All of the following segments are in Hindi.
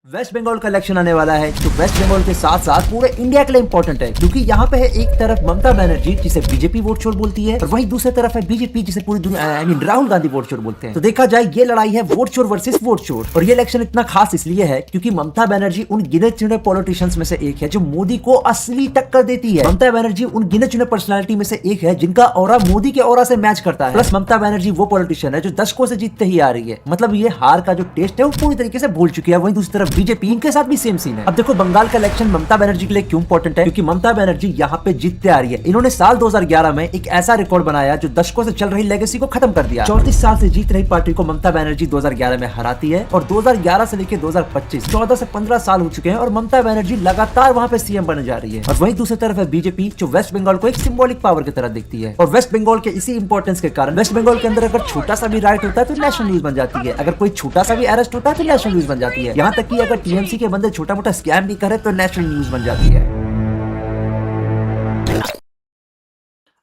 वेस्ट बंगाल का इलेक्शन आने वाला है तो वेस्ट बंगाल के साथ साथ पूरे इंडिया के लिए इंपॉर्टेंट है, क्योंकि यहाँ पे है एक तरफ ममता बनर्जी जिसे बीजेपी वोट चोर बोलती है और वहीं दूसरी तरफ है बीजेपी जिसे पूरी दुनिया राहुल गांधी वोट चोर बोलते हैं। तो देखा जाए ये लड़ाई है वोट चोर वर्सेस वोट चोर। और ये इलेक्शन इतना खास इसलिए है क्योंकि ममता बनर्जी उन गिने चुने पॉलिटिशियंस में से एक है जो मोदी को असली टक्कर देती है। ममता बनर्जी उन गिने चुने पर्सनैलिटी में से एक है जिनका ऑरा मोदी के ऑरा से मैच करता है। प्लस ममता बनर्जी वो पॉलिटिशियन है जो दशकों से जीतते ही आ रही है, मतलब ये हार का जो टेस्ट है वो पूरी तरीके से भूल चुकी है। वहीं दूसरी तरफ बीजेपी इनके साथ सेम सीन है। अब देखो बंगाल का इलेक्शन ममता बनर्जी के लिए क्यों इंपॉर्टेंट है, क्योंकि ममता बनर्जी यहाँ पे जीतते आ रही है। इन्होंने साल 2011 में एक ऐसा रिकॉर्ड बनाया जो दशकों से चल रही लेगेसी को खत्म कर दिया। 34 साल से जीत रही पार्टी को ममता बनर्जी 2011 में हराती है और 2011 से लेकर 2025 14 से 15 साल हो चुके हैं और ममता बनर्जी लगातार वहाँ पे सीएम बनने जा रही है। और वहीं दूसरी तरफ है बीजेपी जो वेस्ट बंगाल को एक सिंबॉलिक पावर की तरह दिखती है। और वेस्ट बंगाल के इसी इंपॉर्टेंस के कारण वेस्ट बंगाल के अंदर अगर छोटा सा भी राइट होता है तो नेशनल न्यूज बन जाती है, अगर कोई छोटा सा भी अरेस्ट होता है तो नेशनल न्यूज बन जाती है। यहाँ तक कि अगर टीएमसी के बंदे छोटा मोटा स्कैम भी करे तो नेशनल न्यूज बन जाती है।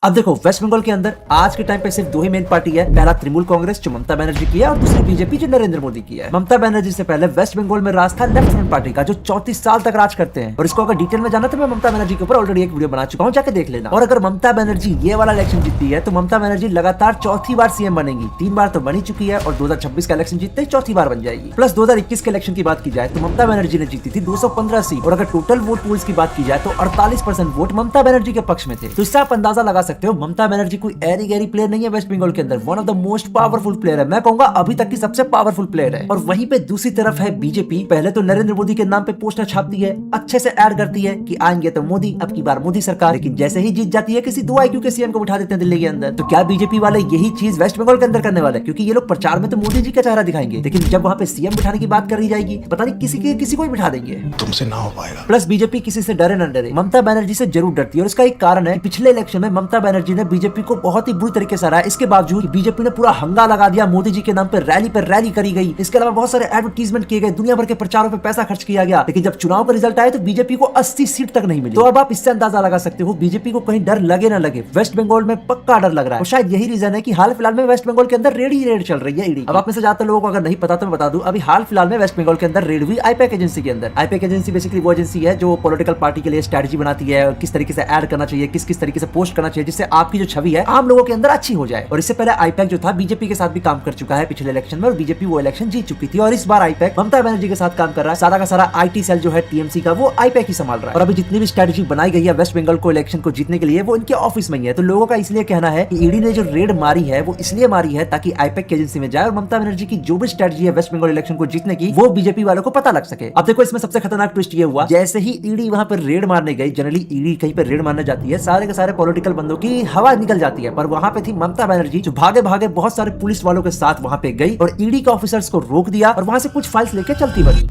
अब देखो वेस्ट बंगाल के अंदर आज के टाइम पे सिर्फ दो ही मेन पार्टी है, पहला तृणमूल कांग्रेस जो ममता बनर्जी की है और दूसरी बीजेपी जो नरेंद्र मोदी की है। ममता बनर्जी से पहले वेस्ट बंगाल में राज था लेफ्ट फ्रंट पार्टी का जो 34 साल तक राज करते हैं। और इसको अगर डिटेल में जाना तो मैं ममता बनर्जी के ऊपर ऑलरेडी एक वीडियो बना चुका हूँ, जाके देख लेना। और अगर ममता बनर्जी ये वाला इलेक्शन जीतती है तो ममता बनर्जी लगातार चौथी बार सीएम बनेगी। 3 बार तो बनी चुकी है और 2026 का इलेक्शन जीतते ही चौथी बार बन जाएगी। प्लस 2021 के इलेक्शन की बात की जाए तो ममता बनर्जी ने जीती थी 215 सीट और अगर टोटल वोट पूल्स की बात की जाए तो 48% वोट ममता बनर्जी के पक्ष में थे। तो इससे आप अंदाजा लगा सकते हो ममता बनर्जी कोई एरी गैरी प्लेयर नहीं है वेस्ट बंगाल के अंदर, one of the most powerful player है। मैं कहूंगा अभी तक की सबसे पावरफुल प्लेयर है। और वहीं पे दूसरी तरफ है बीजेपी, पहले तो नरेंद्र मोदी के नाम पे पोस्टर छापती है, अच्छे से ऐड करती है कि आएंगे तो मोदी, अब की बार मोदी सरकार, लेकिन जैसे ही जीत जाती है किसी 2 IQ के सीएम को बिठा देते हैं दिल्ली के अंदर। तो क्या बीजेपी वाले यही चीज वेस्ट बंगाल के अंदर करने वाले, क्योंकि ये लोग प्रचार में तो मोदी जी का चेहरा दिखाएंगे लेकिन जब वहां पे सीएम बिठाने की बात करी जाएगी पता नहीं किसी को ही बिठा देंगे, तुमसे ना हो पाएगा। प्लस बीजेपी किसी से डरे न डरे ममता बनर्जी से जरूर डरती है। और इसका एक कारण है पिछले इलेक्शन में ममता बनर्जी ने बीजेपी को बहुत ही बुरी तरीके से हराया। इसके बावजूद बीजेपी ने पूरा हंगा लगा दिया, मोदी जी के नाम पर रैली करी गई। इसके अलावा बहुत सारे एडवर्टीजमेंट किए गए, दुनिया भर के प्रचारों पे पैसा खर्च किया गया, लेकिन जब चुनाव का रिजल्ट आया तो बीजेपी को 80 सीट तक नहीं मिली। तो अब आप इससे अंदाजा लगा सकते हो बीजेपी को कहीं डर लगे ना लगे, वेस्ट बंगाल में पक्का डर लग रहा है। और शायद यही रीजन है कि हाल फिलहाल में वेस्ट बंगाल के अंदर रेड चल रही है ईडी। अब आप में से ज्यादातर लोगों को अगर नहीं पता तो मैं बता दूं, अभी हाल फिलहाल में वेस्ट बंगाल के अंदर रेड हुई आईपैक एजेंसी के अंदर। आईपैक एजेंसी बेसिकली वो एजेंसी है जो पॉलिटिकल पार्टी के लिए स्ट्रेटजी बनाती है, किस तरीके से ऐड करना चाहिए, किस तरीके से पोस्ट करना चाहिए जिससे आपकी जो छवि है आम लोगों के अंदर अच्छी हो जाए। और इससे पहले आईपैक जो था बीजेपी के साथ भी काम कर चुका है पिछले इलेक्शन में और बीजेपी वो इलेक्शन जीत चुकी थी। और इस बार आईपैक ममता बनर्जी के साथ काम कर रहा है, सारा का सारा आईटी सेल जो है टीएमसी का वो आईपैक ही संभाल रहा है। और अभी जितनी भी स्ट्रेटजी बनाई गई है वेस्ट बंगाल को इलेक्शन को जीतने के लिए वो इनके ऑफिस में ही है। तो लोगों का इसलिए कहना है कि ईडी ने जो रेड मारी है वो इसलिए मारी है ताकि आईपैक की एजेंसी में जाए और ममता बनर्जी की जो भी स्ट्रेटजी है वेस्ट बंगाल इलेक्शन को जीतने की वो बीजेपी वालों को पता लग सके। अब देखो इसमें सबसे खतरनाक ट्विस्ट ये हुआ, जैसे ही ईडी वहां पर रेड मारने गई, जनरली ईडी कहीं पर रेड मारने जाती है सारे के सारे पॉलिटिकल बंदों की हवा निकल जाती है, पर वहां पे थी ममता बनर्जी जो भागे बहुत सारे पुलिस वालों के साथ वहां पे गई और ईडी के ऑफिसर्स को रोक दिया और वहां से कुछ फाइल्स लेके चलती बनी।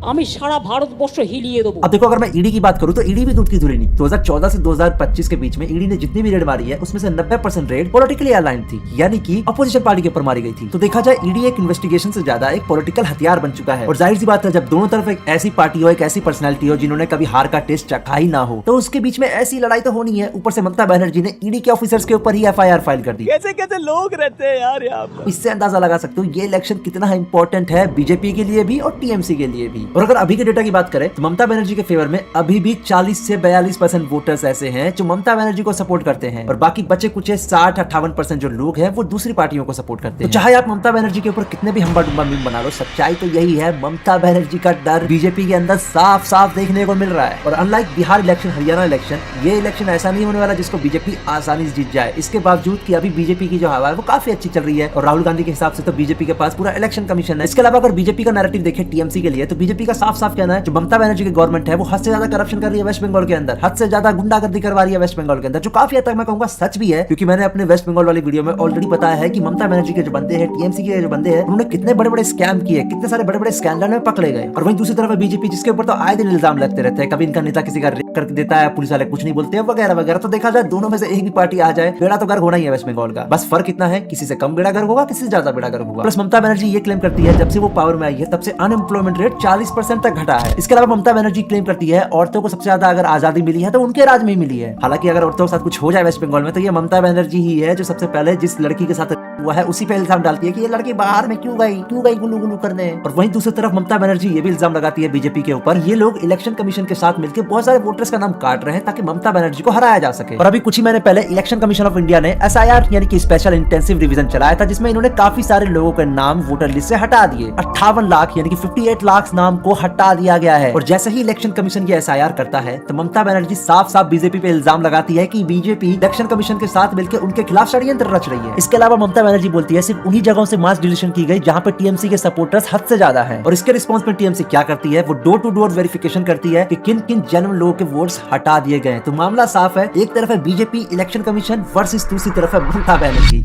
আমি সারা ভারতবর্ষ হিলিয়ে দেবো। अब देखो अगर मैं ईडी की बात करूं तो ईडी भी दूध की धुली नहीं। 2014 से 2025 के बीच में ईडी ने जितनी भी रेड मारी है उसमें से 90% रेड पॉलिटिकली अलाइन थी, यानी कि अपोजिशन पार्टी के ऊपर मारी गई थी। तो देखा जाए ईडी एक इन्वेस्टिगेशन से ज्यादा एक पॉलिटिकल हथियार बन चुका है। और जाहिर सी बात है जब दोनों तरफ एक ऐसी पार्टी हो, एक ऐसी पर्सनैलिटी हो जिन्होंने कभी हार का टेस्ट चखा ही ना हो, तो उसके बीच में ऐसी लड़ाई तो होनी है। ऊपर से ममता बनर्जी ने ईडी के ऑफिसर्स के ऊपर ही FIR फाइल कर दी। कैसे लोग रहते हैं यार यहाँ पर। इससे अंदाजा लगा सकते हो ये इलेक्शन कितना इंपॉर्टेंट है बीजेपी के लिए भी और टीएमसी के लिए भी। और अगर अभी के डेटा बात करें तो ममता बनर्जी के फेवर में अभी भी 40 से 42% वोटर्स ऐसे हैं जो ममता बनर्जी को सपोर्ट करते हैं और बाकी बचे कुछ 60-58% जो लोग हैं वो दूसरी पार्टियों को सपोर्ट करते हैं। तो चाहे आप ममता बनर्जी के ऊपर कितने भी हम्बा डुम्बा मीम बना लो, सच्चाई तो यही है ममता बनर्जी का डर बीजेपी के अंदर साफ साफ देखने को मिल रहा है। और unlike Bihar election, Haryana election, ये इलेक्शन ऐसा नहीं होने वाला जिसको बीजेपी आसानी से जीत जाए। इसके बावजूद कि अभी बीजेपी की जो हवा है वो काफी अच्छी चल रही है और राहुल गांधी के हिसाब से तो बीजेपी के पास पूरा इलेक्शन कमीशन है। इसके अलावा अगर बीजेपी का नैरेटिव देखें टीएमसी के लिए तो बीजेपी का साफ साफ कहना है जो ममता बनर्जी के गवर्नमेंट है वो हद से ज्यादा करप्शन कर रही है वेस्ट बंगाल के अंदर, हद से ज्यादा गुंडागर्दी करवा रही है वेस्ट बंगाल के अंदर, जो काफी हद तक मैं कहूंगा सच भी है। क्योंकि मैंने अपने वेस्ट बंगाल वाली वीडियो में ऑलरेडी बताया है कि ममता बनर्जी के जो बंदे हैं, टीएमसी के जो बंदे हैं, उन्होंने कितने बड़े बड़े स्कैम किए, कितने सारे बड़े बड़े स्कैंडल में पकड़े गए। और वहीं दूसरी तरफ है बीजेपी जिसके ऊपर तो आए दिन इल्जाम लगते रहते हैं, कभी इनका नेता किसी का रेप कर देता है, पुलिस वाले कुछ नहीं बोलते हैं वगैरह वगैरह। तो देखा जाए दोनों में से एक भी पार्टी आ जाए बेड़ा तो गर्क होना ही है वेस्ट बंगाल का। बस फर्क इतना है किसी से कम बेड़ा गर्क होगा, किसी से ज्यादा बेड़ा गर्क होगा। प्लस ममता बनर्जी ये क्लेम करती है जब से वो पावर में आई है तब से अनएम्प्लॉयमेंट रेट 40% तक घटा है। इसके अलावा ममता बनर्जी क्लेम करती है औरतों को सबसे ज्यादा अगर आजादी मिली है तो उनके राज में ही मिली है। हालांकि अगर औरतों के साथ कुछ हो जाए वेस्ट बंगाल में तो ये ममता बनर्जी ही है जो सबसे पहले जिस लड़की के साथ वो है उसी पे इल्जाम डालती है कि ये लड़की बाहर में क्यों गई गुलू गुलू करने। और वहीं दूसरी तरफ ममता बनर्जी ये भी इल्जाम लगाती है बीजेपी के ऊपर, ये लोग इलेक्शन कमीशन के साथ मिलकर बहुत सारे वोटर्स का नाम काट रहे हैं ताकि ममता बनर्जी को हराया जा सके। और अभी कुछ ही महीने पहले इलेक्शन कमीशन ऑफ इंडिया ने SIR यानी कि स्पेशल इंटेंसिव रिवीजन चलाया था, जिसमें इन्होंने काफी सारे लोगों के नाम वोटर लिस्ट से हटा दिए। 58 लाख यानी कि 58 लाख नाम को हटा दिया गया है। और जैसे ही इलेक्शन कमीशन ये SIR करता है तो ममता बनर्जी साफ साफ बीजेपी पे इल्जाम लगाती है कि बीजेपी इलेक्शन कमीशन के साथ मिलकर उनके खिलाफ षड्यंत्र रच रही है। इसके अलावा ममता बनर्जी बोलती है सिर्फ उन्हीं जगहों से मास डिलीशन की गई जहां पे टीएमसी के सपोर्टर्स हद से ज्यादा हैं। और इसके रिस्पांस में टीएमसी क्या करती है, वो डोर टू डोर वेरिफिकेशन करती है कि किन किन जेन्युइन लोगों के वोट्स हटा दिए गए। तो मामला साफ है, एक तरफ है बीजेपी इलेक्शन कमीशन वर्सेस दूसरी तरफ है ममता बनर्जी।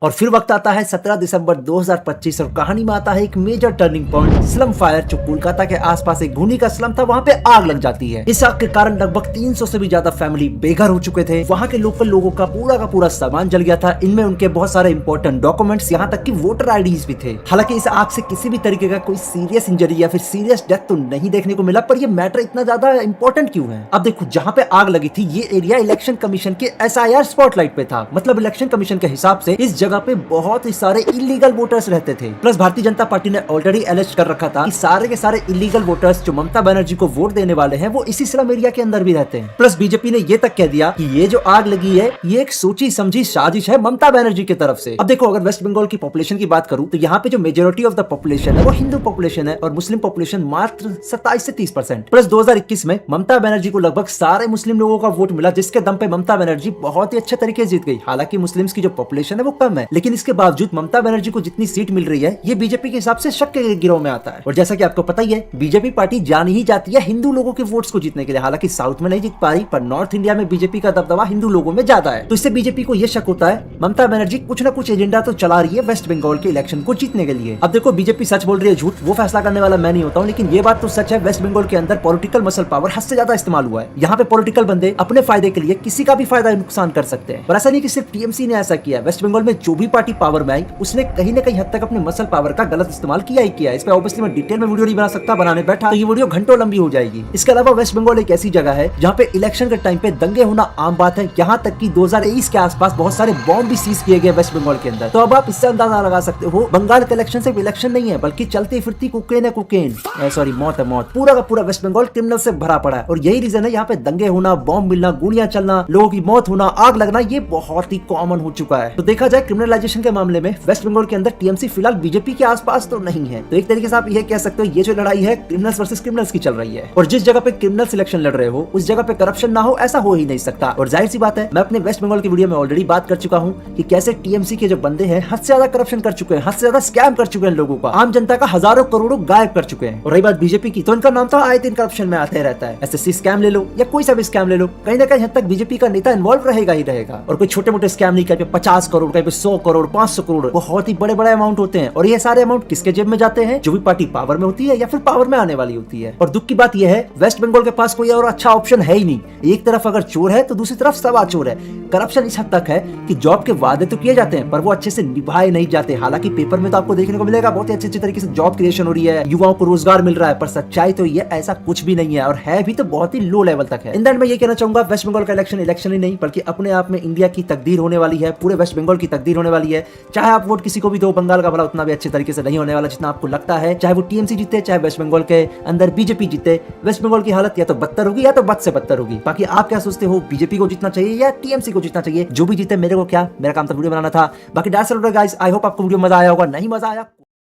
और फिर वक्त आता है 17 दिसंबर 2025 और कहानी में आता है एक major turning point, slum fire. जो कोलकाता के आसपास एक भूनी का स्लम था, वहाँ पे आग लग जाती है। इस आग के कारण लगभग 300 से भी ज्यादा फैमिली बेघर हो चुके थे। वहाँ के लोकल लोगों का पूरा सामान जल गया था। इनमें उनके बहुत सारे इंपॉर्टेंट डॉक्यूमेंट्स, यहाँ तक कि वोटर आईडीज भी थे। हालांकि इस आग से किसी भी तरीके का कोई सीरियस इंजरी या फिर सीरियस डेथ तो नहीं देखने को मिला, पर यह मैटर इतना ज्यादा इंपॉर्टेंट क्यों है? अब देखो, जहाँ पे आग लगी थी ये एरिया इलेक्शन कमीशन के SIR स्पॉटलाइट पे था। मतलब इलेक्शन कमीशन के हिसाब से इस जगह पे बहुत सारे इलीगल वोटर्स रहते थे। प्लस भारतीय जनता पार्टी ने ऑलरेडी एलिस्ट कर रखा था कि सारे के सारे इलीगल वोटर्स जो ममता बनर्जी को वोट देने वाले हैं वो इसी स्लम एरिया के अंदर भी रहते हैं। प्लस बीजेपी ने ये तक कह दिया कि ये जो आग लगी है ये एक सोची समझी साजिश है ममता बनर्जी की तरफ से। अब देखो, अगर वेस्ट बंगाल की पॉपुलेशन की बात करूं तो यहाँ पे जो मेजोरिटी ऑफ द पॉपुलेशन है वो हिंदू पॉपुलेशन है और मुस्लिम पॉपुलेशन मात्र 27 से 30%। प्लस 2021 में ममता बनर्जी को लगभग सारे मुस्लिम लोगों का वोट मिला, जिसके दम पे ममता बनर्जी बहुत ही अच्छे तरीके से जीत गई। हालांकि मुस्लिम्स की जो पॉपुलेशन है वो कम है, लेकिन इसके बावजूद ममता बनर्जी को जितनी सीट मिल रही है ये बीजेपी के हिसाब से शक के गिरोह में आता है। और जैसा कि आपको पता ही है, बीजेपी पार्टी जान ही जाती है हिंदू लोगों के वोट्स को जीतने के लिए। हालांकि साउथ में नहीं जीत पा रही, पर नॉर्थ इंडिया में बीजेपी का दबदबा हिंदू लोगों में ज्यादा है। तो इससे बीजेपी को यह शक होता है ममता बनर्जी कुछ ना कुछ एजेंडा तो चला रही है वेस्ट बंगाल के इलेक्शन को जीतने के लिए। अब देखो, बीजेपी सच बोल रही है झूठ वो फैसला करने वाला मैं नहीं होता हूँ, लेकिन ये बात तो सच है, वेस्ट बंगाल के अंदर पॉलिटिकल मसल पावर हद से ज्यादा इस्तेमाल हुआ है। यहाँ पे पॉलिटिकल बंदे अपने फायदे के लिए किसी का भी फायदा नुकसान कर सकते हैं। और ऐसा नहीं कि सिर्फ टीएमसी ने ऐसा किया, वेस्ट बंगाल में जो भी पार्टी पावर में आई उसने कहीं न कहीं हद तक अपने मसल पावर का गलत इस्तेमाल किया ही किया। इस पे ऑब्वियसली मैं डिटेल में वीडियो नहीं बना सकता, बनाने बैठा तो ये वीडियो घंटों लंबी हो जाएगी। इसके अलावा वेस्ट बंगाल एक ऐसी जगह है जहाँ पे इलेक्शन के टाइम पे दंगे होना आम बात है। यहाँ तक कि 2023 के आसपास बहुत सारे बॉम्ब भी सीज किए गए वेस्ट बंगाल के अंदर। तो अब आप इससे अंदाजा लगा सकते हो बंगाल का इलेक्शन सिर्फ इलेक्शन नहीं है, बल्कि चलती फिरती कुकेन है, कुकेन सॉरी मौत है मौत। पूरा का पूरा वेस्ट बंगाल क्रिमिनल से भरा पड़ा है। और यही रीजन है यहाँ पे दंगे होना, बॉम्ब मिलना, गोलियां चलना, लोगों की मौत होना, आग लगना, ये बहुत ही कॉमन हो चुका है। तो देखा जाए क्रिमिनलाइजेशन के मामले में वेस्ट बंगाल के अंदर टीएमसी फिलहाल बीजेपी के आसपास तो नहीं है। तो एक तरीके से आप ये कह सकते हो ये जो लड़ाई है क्रिमिनल्स वर्सेस क्रिमिनल्स की चल रही है। और जिस जगह पे क्रिमिनल सिलेक्शन लड़ रहे हो उस जगह पे करप्शन ना हो, ऐसा हो ही नहीं सकता। और जाहिर सी बात है, मैं अपने वेस्ट बंगाल की वीडियो में ऑलरेडी बात कर चुका हूँ कि कैसे टीएमसी के जो बंदे हैं हद से ज्यादा करप्शन कर चुके हैं, हद से ज्यादा स्कैम कर चुके हैं लोगों का, आम जनता का हजारों करोड़ों गायब कर चुके हैं। और रही बात बीजेपी की, तो इनका नाम तो आए दिन करप्शन में आते रहता है। एसएससी स्कैम ले लो या कोई सा भी स्कैम ले लो, कहीं ना कहीं हद तक बीजेपी का नेता इन्वॉल्व रहेगा ही रहेगा। और कोई छोटे मोटे स्कैम नहीं, कहीं पे 50 करोड़, कहीं पे 100 करोड़, 500 करोड़, बहुत ही बड़े बड़े अमाउंट होते हैं। और ये सारे अमाउंट किसके जेब में जाते हैं? जो भी पार्टी पावर में होती है या फिर पावर में आने वाली होती है। और दुख की बात यह है, वेस्ट बंगाल के पास कोई और अच्छा ऑप्शन है ही नहीं। एक तरफ अगर चोर है तो दूसरी तरफ सवा चोर है। करप्शन इस हद तक है कि जॉब के वादे तो किए जाते हैं पर वो अच्छे से निभाए नहीं जाते। हालांकि पेपर में तो आपको देखने को मिलेगा बहुत ही अच्छे तरीके से जॉब क्रिएशन हो रही है, युवाओं को रोजगार मिल रहा है, पर सच्चाई तो ये ऐसा कुछ भी नहीं है, और है भी तो बहुत ही लो लेवल तक है। इन द एंड मैं ये कहना चाहूंगा, वेस्ट बंगाल का इलेक्शन ही नहीं बल्कि अपने आप में इंडिया की तकदीर होने वाली है, पूरे वेस्ट बंगाल की तकदीर होने वाली है। चाहे आप वोट किसी को भी दो, बंगाल का भला उतना भी अच्छे तरीके से नहीं होने वाला जितना आपको लगता है। चाहे वो टीएमसी जीते, चाहे वेस्ट बंगाल के अंदर बीजेपी जीते, वेस्ट बंगाल की हालत या तो बदतर होगी या तो बद से बदतर होगी। बाकी आप क्या सोचते हो, बीजेपी को जीतना चाहिए या टीएमसी को जीतना चाहिए? जो भी जीते मेरे को क्या, मेरा काम तो वीडियो बनाना था। बाकी गाइस, आई होप आपको वीडियो मजा आया होगा। नहीं मजा आया